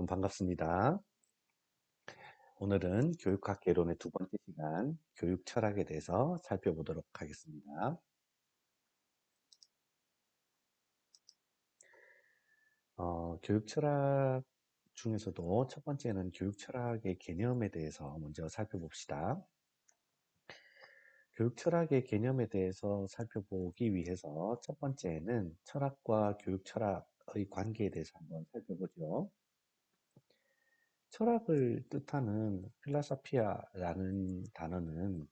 반갑습니다. 오늘은 교육학 개론의 두 번째 시간, 교육 철학에 대해서 살펴보도록 하겠습니다. 교육 철학 중에서도 첫 번째는 교육 철학의 개념에 대해서 먼저 살펴봅시다. 교육 철학의 개념에 대해서 살펴보기 위해서 첫 번째는 철학과 교육 철학의 관계에 대해서 한번 살펴보죠. 철학을 뜻하는 필라사피아라는 단어는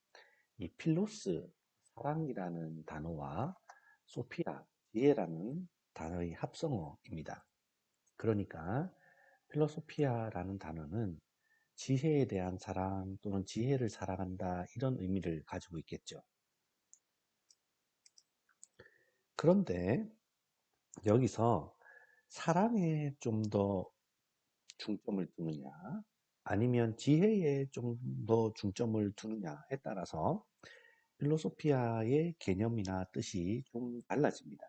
이 필로스, 사랑이라는 단어와 소피아, 지혜라는 단어의 합성어입니다. 그러니까 필로소피아라는 단어는 지혜에 대한 사랑 또는 지혜를 사랑한다 이런 의미를 가지고 있겠죠. 그런데 여기서 사랑에 좀 더 중점을 두느냐 아니면 지혜에 좀 더 중점을 두느냐에 따라서 필로소피아의 개념이나 뜻이 좀 달라집니다.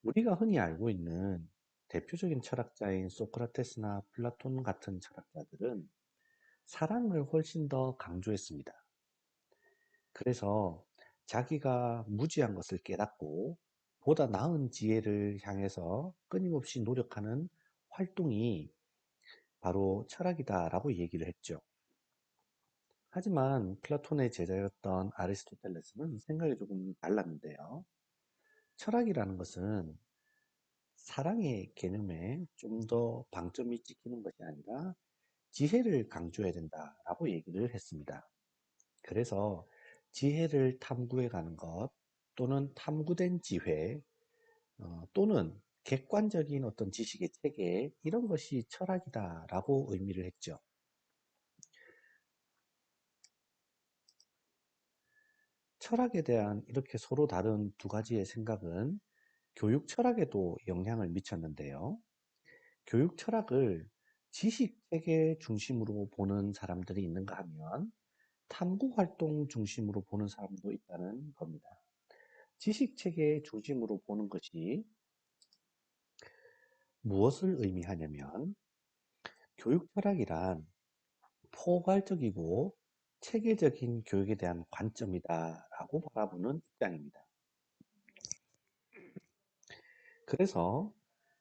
우리가 흔히 알고 있는 대표적인 철학자인 소크라테스나 플라톤 같은 철학자들은 사랑을 훨씬 더 강조했습니다. 그래서 자기가 무지한 것을 깨닫고 보다 나은 지혜를 향해서 끊임없이 노력하는 활동이 바로 철학이다라고 얘기를 했죠. 하지만 플라톤의 제자였던 아리스토텔레스는 생각이 조금 달랐는데요. 철학이라는 것은 사랑의 개념에 좀 더 방점이 찍히는 것이 아니라 지혜를 강조해야 된다라고 얘기를 했습니다. 그래서 지혜를 탐구해 가는 것 또는 탐구된 지혜 또는 객관적인 어떤 지식의 체계 이런 것이 철학이다라고 의미를 했죠. 철학에 대한 이렇게 서로 다른 두 가지의 생각은 교육 철학에도 영향을 미쳤는데요. 교육 철학을 지식 체계 중심으로 보는 사람들이 있는가 하면 탐구 활동 중심으로 보는 사람도 있다는 겁니다. 지식 체계 중심으로 보는 것이 무엇을 의미하냐면 교육 철학이란 포괄적이고 체계적인 교육에 대한 관점이다라고 바라보는 입장입니다. 그래서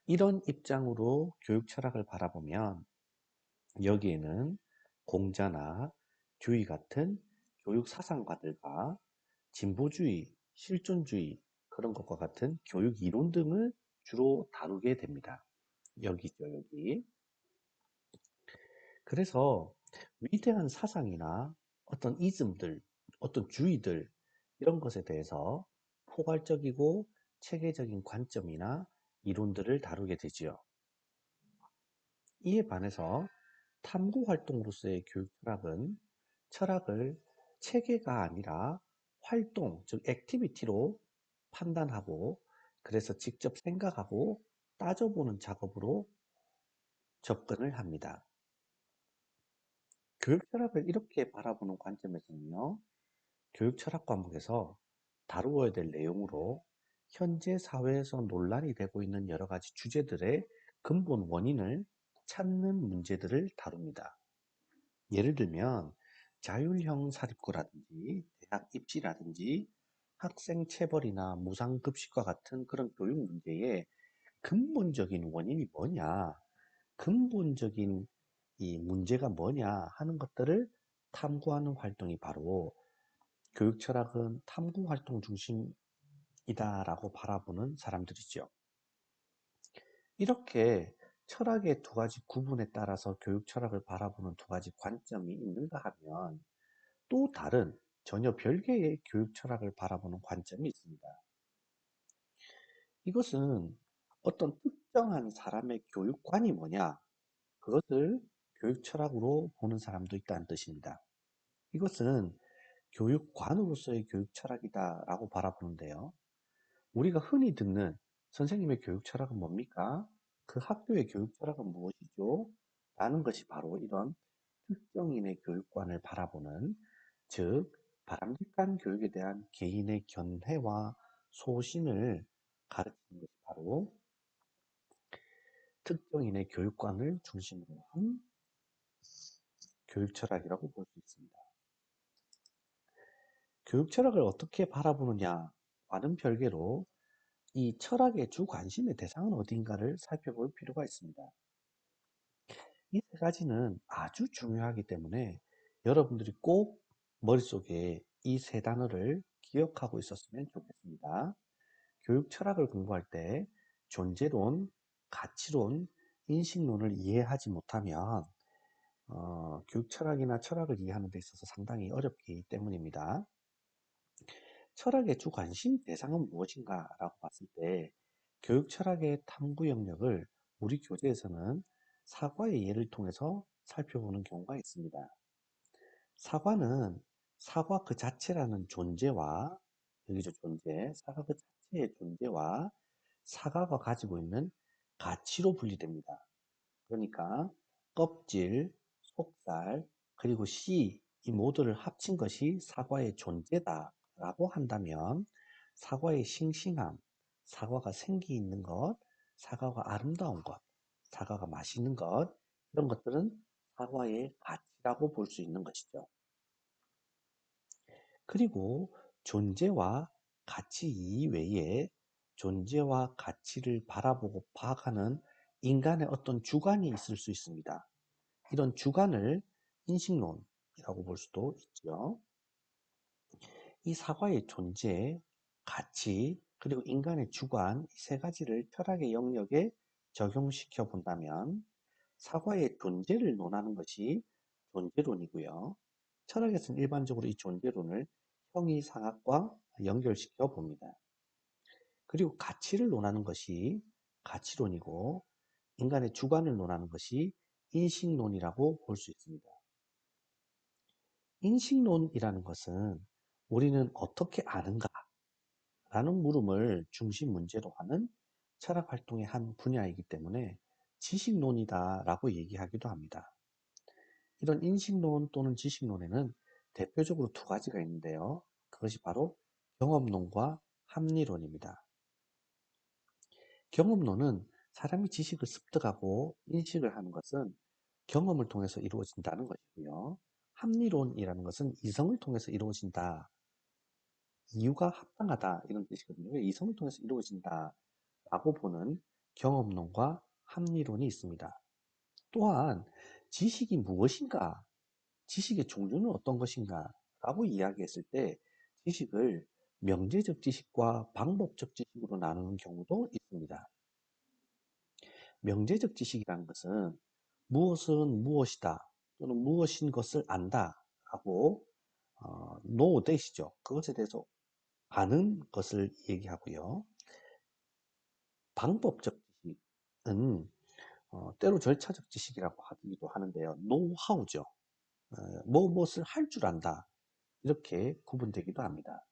이런 입장으로 교육 철학을 바라보면 여기에는 공자나 주의 같은 교육 사상가들과 진보주의, 실존주의 그런 것과 같은 교육 이론 등을 주로 다루게 됩니다. 여기죠, 여기. 그래서 위대한 사상이나 어떤 이즘들, 어떤 주의들 이런 것에 대해서 포괄적이고 체계적인 관점이나 이론들을 다루게 되지요. 이에 반해서 탐구 활동으로서의 교육 철학은 철학을 체계가 아니라 활동, 즉 액티비티로 판단하고 그래서 직접 생각하고 따져보는 작업으로 접근을 합니다. 교육 철학을 이렇게 바라보는 관점에서는요, 교육 철학 과목에서 다루어야 될 내용으로 현재 사회에서 논란이 되고 있는 여러 가지 주제들의 근본 원인을 찾는 문제들을 다룹니다. 예를 들면 자율형 사립고라든지 대학 입시라든지 학생 체벌이나 무상급식과 같은 그런 교육 문제의 근본적인 원인이 뭐냐, 근본적인 이 문제가 뭐냐 하는 것들을 탐구하는 활동이 바로 교육 철학은 탐구 활동 중심이다라고 바라보는 사람들이죠. 이렇게 철학의 두 가지 구분에 따라서 교육 철학을 바라보는 두 가지 관점이 있는가 하면 또 다른 전혀 별개의 교육 철학을 바라보는 관점이 있습니다. 이것은 어떤 특정한 사람의 교육관이 뭐냐, 그것을 교육 철학으로 보는 사람도 있다는 뜻입니다. 이것은 교육관으로서의 교육 철학이다라고 바라보는데요. 우리가 흔히 듣는 선생님의 교육 철학은 뭡니까? 그 학교의 교육 철학은 무엇이죠? 라는 것이 바로 이런 특정인의 교육관을 바라보는, 즉 바람직한 교육에 대한 개인의 견해와 소신을 가르치는 것이 바로 특정인의 교육관을 중심으로 한 교육 철학이라고 볼 수 있습니다. 교육 철학을 어떻게 바라보느냐와는 별개로 이 철학의 주 관심의 대상은 어딘가를 살펴볼 필요가 있습니다. 이 세 가지는 아주 중요하기 때문에 여러분들이 꼭 머릿속에 이 세 단어를 기억하고 있었으면 좋겠습니다. 교육 철학을 공부할 때 존재론, 가치론, 인식론을 이해하지 못하면 교육 철학이나 철학을 이해하는 데 있어서 상당히 어렵기 때문입니다. 철학의 주 관심 대상은 무엇인가 라고 봤을 때 교육 철학의 탐구 영역을 우리 교재에서는 사과의 예를 통해서 살펴보는 경우가 있습니다. 사과는 사과 그 자체라는 존재와 여기죠 존재, 사과 그 자체의 존재와 사과가 가지고 있는 가치로 분리됩니다. 그러니까 껍질, 속살, 그리고 씨, 이 모두를 합친 것이 사과의 존재다 라고 한다면 사과의 싱싱함, 사과가 생기 있는 것, 사과가 아름다운 것, 사과가 맛있는 것, 이런 것들은 사과의 가치라고 볼 수 있는 것이죠. 그리고 존재와 가치 이외에 존재와 가치를 바라보고 파악하는 인간의 어떤 주관이 있을 수 있습니다. 이런 주관을 인식론이라고 볼 수도 있죠. 이 사과의 존재, 가치, 그리고 인간의 주관 이 세 가지를 철학의 영역에 적용시켜 본다면 사과의 존재를 논하는 것이 존재론이고요. 철학에서는 일반적으로 이 존재론을 형이상학과 연결시켜 봅니다. 그리고 가치를 논하는 것이 가치론이고 인간의 주관을 논하는 것이 인식론이라고 볼 수 있습니다. 인식론이라는 것은 우리는 어떻게 아는가? 라는 물음을 중심 문제로 하는 철학 활동의 한 분야이기 때문에 지식론이다 라고 얘기하기도 합니다. 이런 인식론 또는 지식론에는 대표적으로 두 가지가 있는데요. 그것이 바로 경험론과 합리론입니다. 경험론은 사람이 지식을 습득하고 인식을 하는 것은 경험을 통해서 이루어진다는 것이고요. 합리론이라는 것은 이성을 통해서 이루어진다. 이유가 합당하다 이런 뜻이거든요. 이성을 통해서 이루어진다 라고 보는 경험론과 합리론이 있습니다. 또한 지식이 무엇인가, 지식의 종류는 어떤 것인가 라고 이야기했을 때 지식을 명제적 지식과 방법적 지식으로 나누는 경우도 있습니다. 명제적 지식이라는 것은 무엇은 무엇이다 또는 무엇인 것을 안다 라고 know that이죠. 그것에 대해서 아는 것을 얘기하고요. 방법적 지식은 때로 절차적 지식이라고 하기도 하는데요. 노하우죠. 무엇을 할 줄 안다. 이렇게 구분되기도 합니다.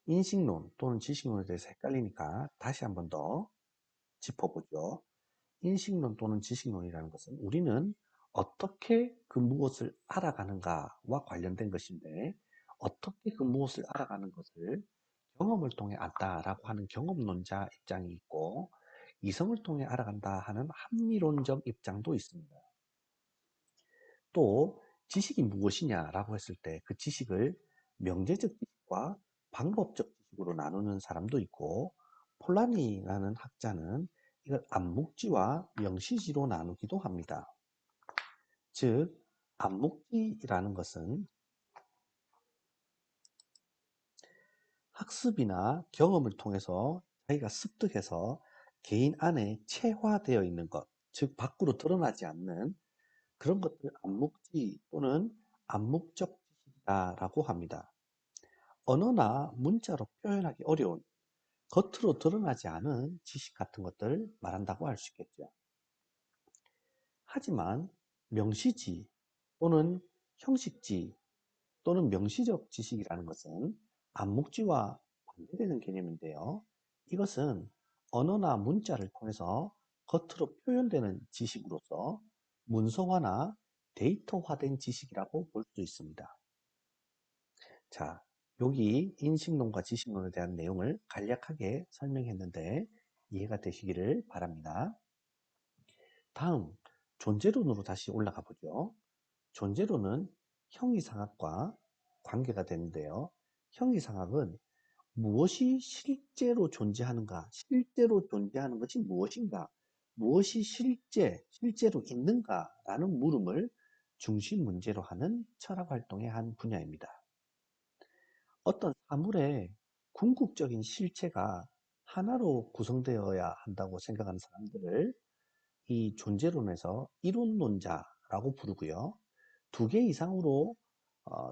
인식론 또는 지식론에 대해서 헷갈리니까 다시 한번 더 짚어보죠. 인식론 또는 지식론이라는 것은 우리는 어떻게 그 무엇을 알아가는가와 관련된 것인데 어떻게 그 무엇을 알아가는 것을 경험을 통해 안다라고 하는 경험론자 입장이 있고 이성을 통해 알아간다 하는 합리론적 입장도 있습니다. 또 지식이 무엇이냐라고 했을 때 그 지식을 명제적 지식과 방법적 지식으로 나누는 사람도 있고 폴라니라는 학자는 이걸 암묵지와 명시지로 나누기도 합니다. 즉 암묵지라는 것은 학습이나 경험을 통해서 자기가 습득해서 개인 안에 체화되어 있는 것, 즉 밖으로 드러나지 않는 그런 것들 암묵지 또는 암묵적 지식이다라고 합니다. 언어나 문자로 표현하기 어려운 겉으로 드러나지 않은 지식 같은 것들을 말한다고 할 수 있겠죠. 하지만 명시지 또는 형식지 또는 명시적 지식이라는 것은 암묵지와 반대되는 개념인데요. 이것은 언어나 문자를 통해서 겉으로 표현되는 지식으로서 문서화나 데이터화된 지식이라고 볼 수 있습니다. 자, 여기 인식론과 지식론에 대한 내용을 간략하게 설명했는데 이해가 되시기를 바랍니다. 다음, 존재론으로 다시 올라가 보죠. 존재론은 형이상학과 관계가 되는데요. 형이상학은 무엇이 실제로 존재하는가, 실제로 존재하는 것이 무엇인가, 무엇이 실제로 있는가라는 물음을 중심 문제로 하는 철학 활동의 한 분야입니다. 어떤 사물의 궁극적인 실체가 하나로 구성되어야 한다고 생각하는 사람들을 이 존재론에서 이론론자라고 부르고요. 두 개 이상으로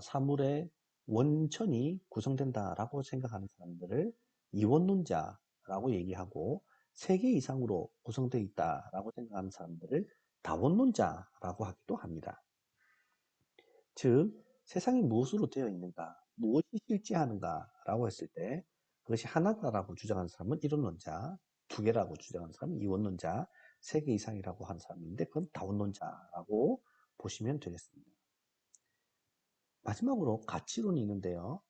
사물의 원천이 구성된다라고 생각하는 사람들을 이원론자라고 얘기하고, 세 개 이상으로 구성되어 있다라고 생각하는 사람들을 다원론자라고 하기도 합니다. 즉, 세상이 무엇으로 되어 있는가, 무엇이 실제하는가라고 했을 때 그것이 하나다라고 주장하는 사람은 이론론자, 두 개라고 주장하는 사람은 이원론자, 세 개 이상이라고 하는 사람인데 그건 다원론자라고 보시면 되겠습니다. 마지막으로 가치론이 있는데요.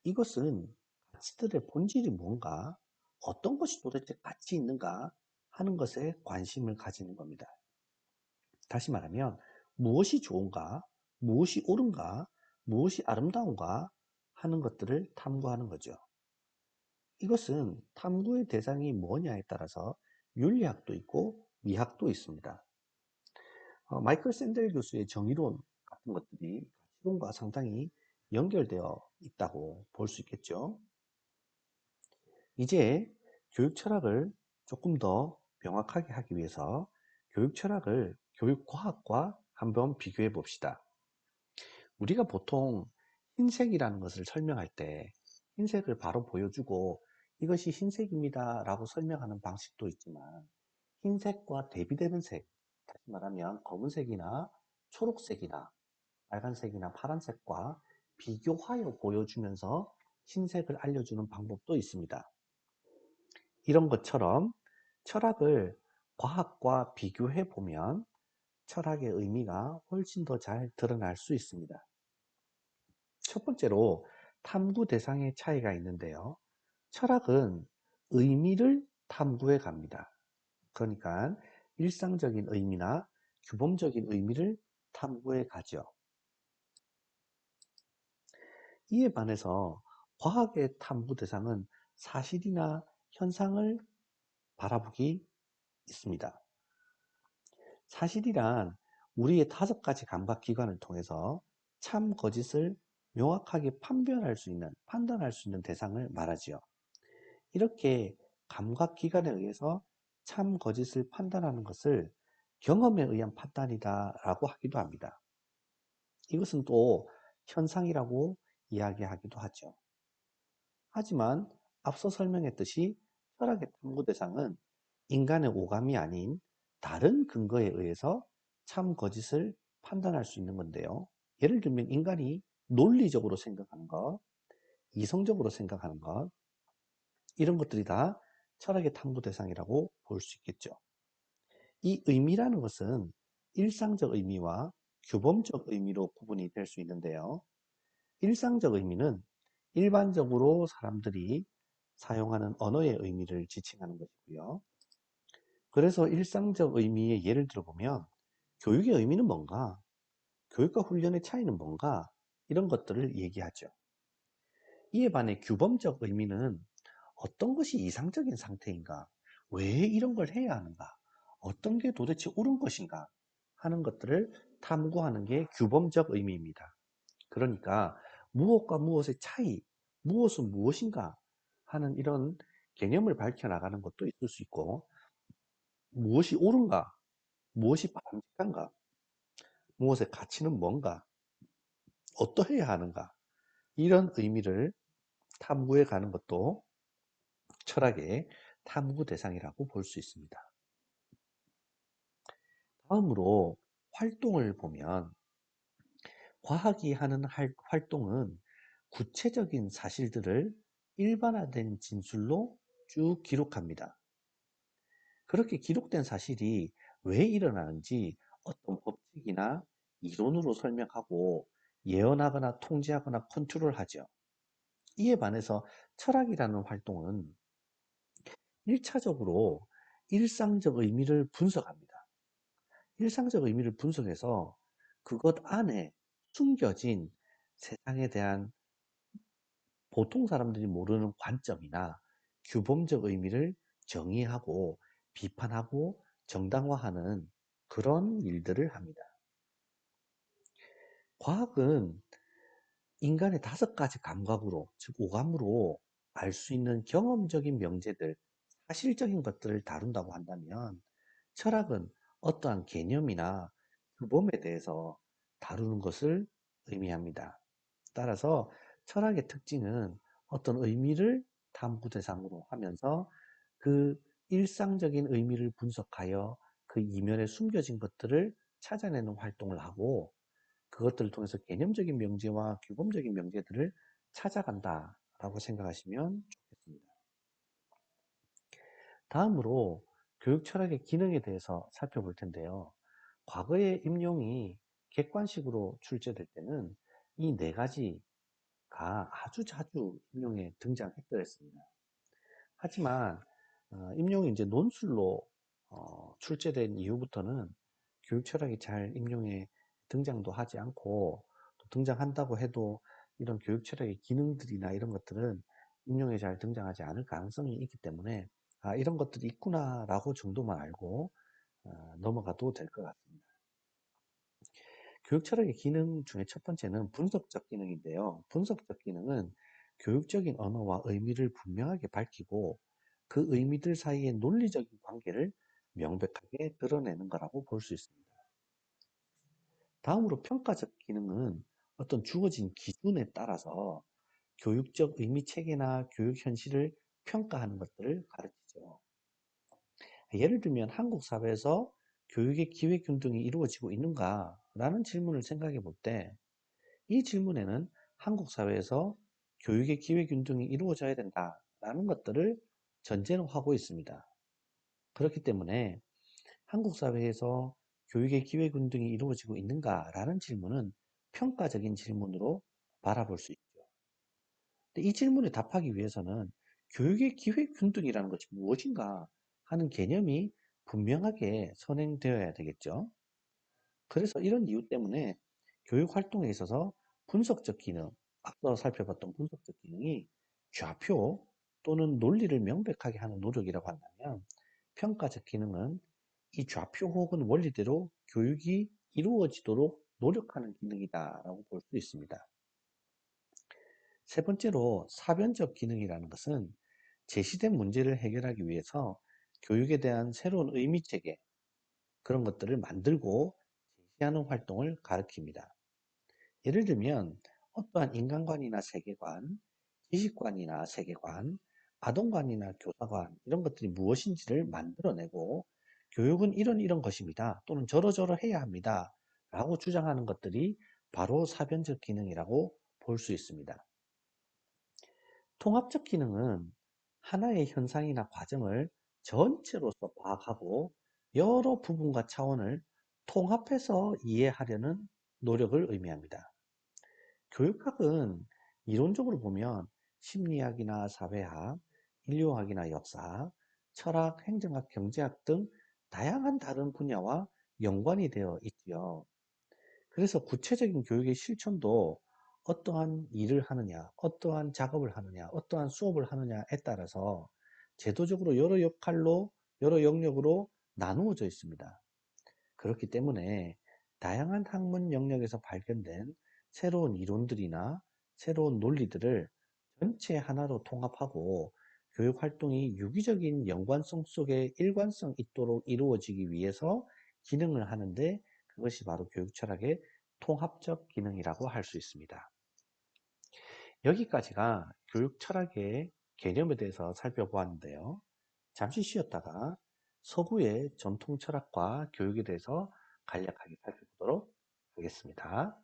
이것은 가치들의 본질이 뭔가, 어떤 것이 도대체 가치 있는가 하는 것에 관심을 가지는 겁니다. 다시 말하면 무엇이 좋은가, 무엇이 옳은가, 무엇이 아름다운가 하는 것들을 탐구하는 거죠. 이것은 탐구의 대상이 뭐냐에 따라서 윤리학도 있고 미학도 있습니다. 마이클 샌델 교수의 정의론 같은 것들이 가치론과 상당히 연결되어 있다고 볼 수 있겠죠. 이제 교육 철학을 조금 더 명확하게 하기 위해서 교육 철학을 교육 과학과 한번 비교해 봅시다. 우리가 보통 흰색이라는 것을 설명할 때 흰색을 바로 보여주고 이것이 흰색입니다 라고 설명하는 방식도 있지만, 흰색과 대비되는 색, 다시 말하면 검은색이나 초록색이나 빨간색이나 파란색과 비교하여 보여주면서 흰색을 알려주는 방법도 있습니다. 이런 것처럼 철학을 과학과 비교해 보면 철학의 의미가 훨씬 더 잘 드러날 수 있습니다. 첫 번째로 탐구 대상의 차이가 있는데요. 철학은 의미를 탐구해 갑니다. 그러니까 일상적인 의미나 규범적인 의미를 탐구해 가죠. 이에 반해서 과학의 탐구 대상은 사실이나 현상을 바라보기 있습니다. 사실이란 우리의 5가지 감각기관을 통해서 참, 거짓을 명확하게 판단할 수 있는 대상을 말하지요. 이렇게 감각기관에 의해서 참, 거짓을 판단하는 것을 경험에 의한 판단이다라고 하기도 합니다. 이것은 또 현상이라고 이야기하기도 하죠. 하지만 앞서 설명했듯이 철학의 탐구 대상은 인간의 오감이 아닌 다른 근거에 의해서 참, 거짓을 판단할 수 있는 건데요. 예를 들면 인간이 논리적으로 생각하는 것, 이성적으로 생각하는 것, 이런 것들이 다 철학의 탐구 대상이라고 볼 수 있겠죠. 이 의미라는 것은 일상적 의미와 규범적 의미로 구분이 될 수 있는데요. 일상적 의미는 일반적으로 사람들이 사용하는 언어의 의미를 지칭하는 것이고요. 그래서 일상적 의미의 예를 들어보면 교육의 의미는 뭔가, 교육과 훈련의 차이는 뭔가, 이런 것들을 얘기하죠. 이에 반해 규범적 의미는 어떤 것이 이상적인 상태인가, 왜 이런 걸 해야 하는가, 어떤 게 도대체 옳은 것인가 하는 것들을 탐구하는 게 규범적 의미입니다. 그러니까 무엇과 무엇의 차이, 무엇은 무엇인가 하는 이런 개념을 밝혀나가는 것도 있을 수 있고, 무엇이 옳은가, 무엇이 바람직한가, 무엇의 가치는 뭔가, 어떠해야 하는가, 이런 의미를 탐구해 가는 것도 철학의 탐구 대상이라고 볼 수 있습니다. 다음으로 활동을 보면, 과학이 하는 활동은 구체적인 사실들을 일반화된 진술로 쭉 기록합니다. 그렇게 기록된 사실이 왜 일어나는지 어떤 법칙이나 이론으로 설명하고 예언하거나 통제하거나 컨트롤하죠. 이에 반해서 철학이라는 활동은 1차적으로 일상적 의미를 분석합니다. 일상적 의미를 분석해서 그것 안에 숨겨진 세상에 대한 보통 사람들이 모르는 관점이나 규범적 의미를 정의하고 비판하고 정당화하는 그런 일들을 합니다. 과학은 인간의 5가지 감각으로, 즉 오감으로 알 수 있는 경험적인 명제들, 사실적인 것들을 다룬다고 한다면, 철학은 어떠한 개념이나 규범에 대해서 다루는 것을 의미합니다. 따라서 철학의 특징은 어떤 의미를 탐구 대상으로 하면서 그 일상적인 의미를 분석하여 그 이면에 숨겨진 것들을 찾아내는 활동을 하고, 그것들을 통해서 개념적인 명제와 규범적인 명제들을 찾아간다라고 생각하시면 좋겠습니다. 다음으로 교육 철학의 기능에 대해서 살펴볼 텐데요. 과거의 임용이 객관식으로 출제될 때는 이 4가지가 아주 자주 임용에 등장했더랬습니다. 하지만 임용이 이제 논술로 출제된 이후부터는 교육 철학이 잘 임용에 등장도 하지 않고, 또 등장한다고 해도 이런 교육 철학의 기능들이나 이런 것들은 임용에 잘 등장하지 않을 가능성이 있기 때문에 이런 것들이 있구나라고 정도만 알고 넘어가도 될 것 같습니다. 교육 철학의 기능 중에 첫 번째는 분석적 기능인데요. 분석적 기능은 교육적인 언어와 의미를 분명하게 밝히고 그 의미들 사이의 논리적인 관계를 명백하게 드러내는 거라고 볼 수 있습니다. 다음으로 평가적 기능은 어떤 주어진 기준에 따라서 교육적 의미 체계나 교육 현실을 평가하는 것들을 가르치죠. 예를 들면 한국 사회에서 교육의 기회 균등이 이루어지고 있는가? 라는 질문을 생각해 볼 때, 이 질문에는 한국 사회에서 교육의 기회 균등이 이루어져야 된다라는 것들을 전제로 하고 있습니다. 그렇기 때문에 한국 사회에서 교육의 기회 균등이 이루어지고 있는가라는 질문은 평가적인 질문으로 바라볼 수 있죠. 근데 이 질문에 답하기 위해서는 교육의 기회 균등이라는 것이 무엇인가 하는 개념이 분명하게 선행되어야 되겠죠. 그래서 이런 이유 때문에 교육 활동에 있어서 분석적 기능, 앞서 살펴봤던 분석적 기능이 좌표 또는 논리를 명백하게 하는 노력이라고 한다면, 평가적 기능은 이 좌표 혹은 원리대로 교육이 이루어지도록 노력하는 기능이다라고 볼 수 있습니다. 세 번째로 사변적 기능이라는 것은 제시된 문제를 해결하기 위해서 교육에 대한 새로운 의미체계, 그런 것들을 만들고 제시하는 활동을 가리킵니다. 예를 들면 어떠한 인간관이나 세계관, 지식관이나 세계관, 아동관이나 교사관, 이런 것들이 무엇인지를 만들어내고 교육은 이런 것입니다. 또는 저러저러 해야 합니다. 라고 주장하는 것들이 바로 사변적 기능이라고 볼 수 있습니다. 통합적 기능은 하나의 현상이나 과정을 전체로서 파악하고 여러 부분과 차원을 통합해서 이해하려는 노력을 의미합니다. 교육학은 이론적으로 보면 심리학이나 사회학, 인류학이나 역사, 철학, 행정학, 경제학 등 다양한 다른 분야와 연관이 되어 있지요. 그래서 구체적인 교육의 실천도 어떠한 일을 하느냐, 어떠한 작업을 하느냐, 어떠한 수업을 하느냐에 따라서 제도적으로 여러 역할로, 여러 영역으로 나누어져 있습니다. 그렇기 때문에 다양한 학문 영역에서 발견된 새로운 이론들이나 새로운 논리들을 전체 하나로 통합하고 교육 활동이 유기적인 연관성 속에 일관성 있도록 이루어지기 위해서 기능을 하는데, 그것이 바로 교육 철학의 통합적 기능이라고 할 수 있습니다. 여기까지가 교육 철학의 개념에 대해서 살펴보았는데요. 잠시 쉬었다가 서구의 전통 철학과 교육에 대해서 간략하게 살펴보도록 하겠습니다.